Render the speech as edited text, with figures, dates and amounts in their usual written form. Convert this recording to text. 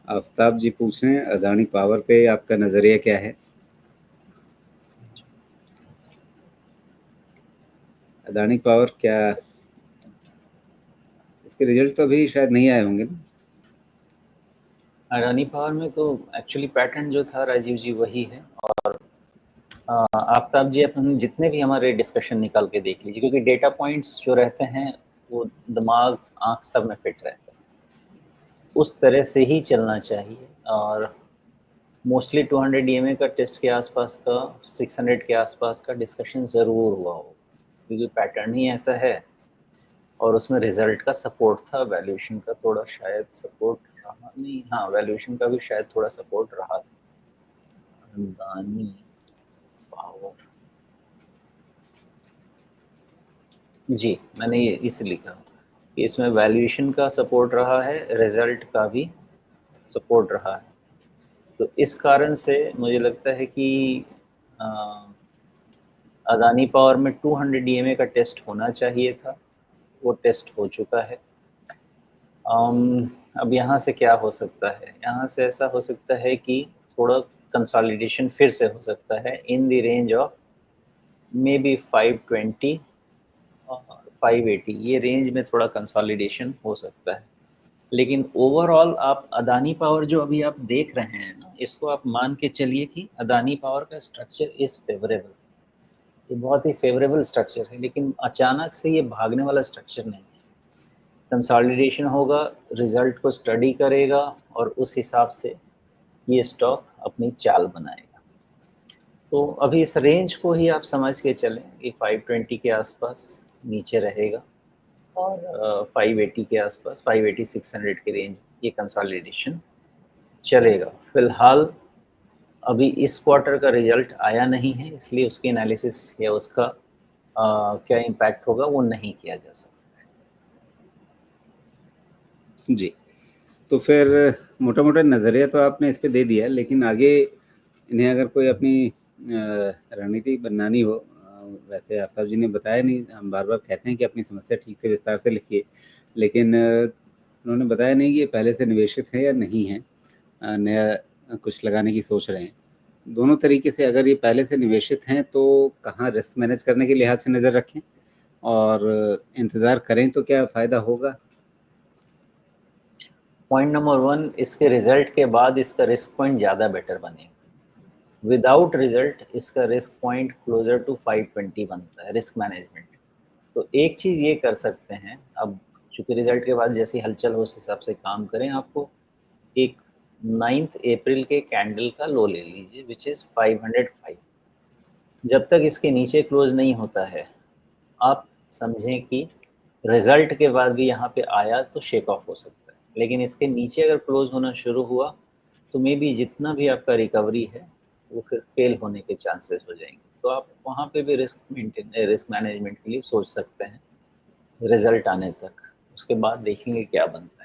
आफ्ताब जी पूछ रहे हैं अदानी पावर पे आपका नजरिया क्या है? अदानी पावर क्या, इसके रिजल्ट तो अभी शायद नहीं आए होंगे ना? अडानी पावर में तो एक्चुअली पैटर्न जो था राजीव जी वही है। और आफ्ताब जी अपन जितने भी हमारे डिस्कशन निकाल के देख लीजिए, क्योंकि डेटा पॉइंट्स जो रहते हैं वो दिमाग आंख सब में फिट रहते हैं, उस तरह से ही चलना चाहिए। और मोस्टली 200 ईएमए का टेस्ट के आसपास का, 600 के आसपास का डिस्कशन ज़रूर हुआ हो, क्योंकि पैटर्न ही ऐसा है। और उसमें रिजल्ट का सपोर्ट था, वैल्यूएशन का थोड़ा शायद सपोर्ट रहा नहीं, हाँ वैल्यूएशन का भी शायद थोड़ा सपोर्ट रहा था। अदानी पावर, जी मैंने ये इस लिखा कि इसमें वैल्यूएशन का सपोर्ट रहा है, रिजल्ट का भी सपोर्ट रहा है। तो इस कारण से मुझे लगता है कि अदानी पावर में 200 ईएमए का टेस्ट होना चाहिए था, वो टेस्ट हो चुका है। अब यहाँ से क्या हो सकता है, यहाँ से ऐसा हो सकता है कि थोड़ा कंसोलिडेशन फिर से हो सकता है in the range of may be 520 और 580, ये रेंज में थोड़ा कंसोलिडेशन हो सकता है। लेकिन ओवरऑल आप अदानी पावर जो अभी आप देख रहे हैं ना, इसको आप मान के चलिए कि अदानी पावर का स्ट्रक्चर इज़ फेवरेबल, ये बहुत ही फेवरेबल स्ट्रक्चर है, लेकिन अचानक से ये भागने वाला स्ट्रक्चर नहीं है। कंसोलिडेशन होगा, रिजल्ट को स्टडी करेगा और उस हिसाब से ये स्टॉक अपनी चाल बनाएगा। तो अभी इस रेंज को ही आप समझ के चलें कि 520 के आसपास नीचे रहेगा और 580 के आसपास, 580 600 के रेंज ये कंसोलिडेशन चलेगा। फिलहाल अभी इस क्वार्टर का रिजल्ट आया नहीं है, इसलिए उसकी एनालिसिस या उसका क्या इम्पैक्ट होगा वो नहीं किया जा सकता। जी, तो फिर मोटा-मोटा नज़रिया तो आपने इस पे दे दिया, लेकिन आगे इन्हें अगर कोई अपनी रणनीति बनानी हो, वैसे आफ्ताब जी ने बताया नहीं, हम बार-बार कहते हैं कि अपनी समस्या ठीक से विस्तार से लिखिए, लेकिन उन्होंने बताया नहीं कि ये पहले से निवेशित हैं या नहीं हैं, नया कुछ लगाने की सोच रहे हैं। दोनों तरीके से अगर ये पहले से निवेशित हैं, तो कहाँ रिस्क मैनेज करने के लिहाज से नज़र रखें और इंतज़ार करें तो क्या फ़ायदा होगा? पॉइंट नंबर 1, इसके रिजल्ट के बाद इसका रिस्क पॉइंट ज़्यादा बेटर बनेगा। विदाउट रिजल्ट इसका रिस्क पॉइंट क्लोजर टू 520 बनता है रिस्क मैनेजमेंट। तो एक चीज़ ये कर सकते हैं, अब चूँकि रिजल्ट के बाद जैसी हलचल हो उस हिसाब से काम करें। आपको एक 9 अप्रैल के कैंडल का लो ले लीजिए विच इज़ 505। जब तक इसके नीचे क्लोज नहीं होता है, आप समझें कि रिजल्ट के बाद भी यहाँ पे आया तो शेक ऑफ हो सकता है, लेकिन इसके नीचे अगर क्लोज होना शुरू हुआ तो मे बी जितना भी आपका रिकवरी है वो फिर फेल होने के चांसेस हो जाएंगे। तो आप वहाँ पे भी रिस्क मैनेजमेंट के लिए सोच सकते हैं रिजल्ट आने तक। उसके बाद देखेंगे क्या बनता है।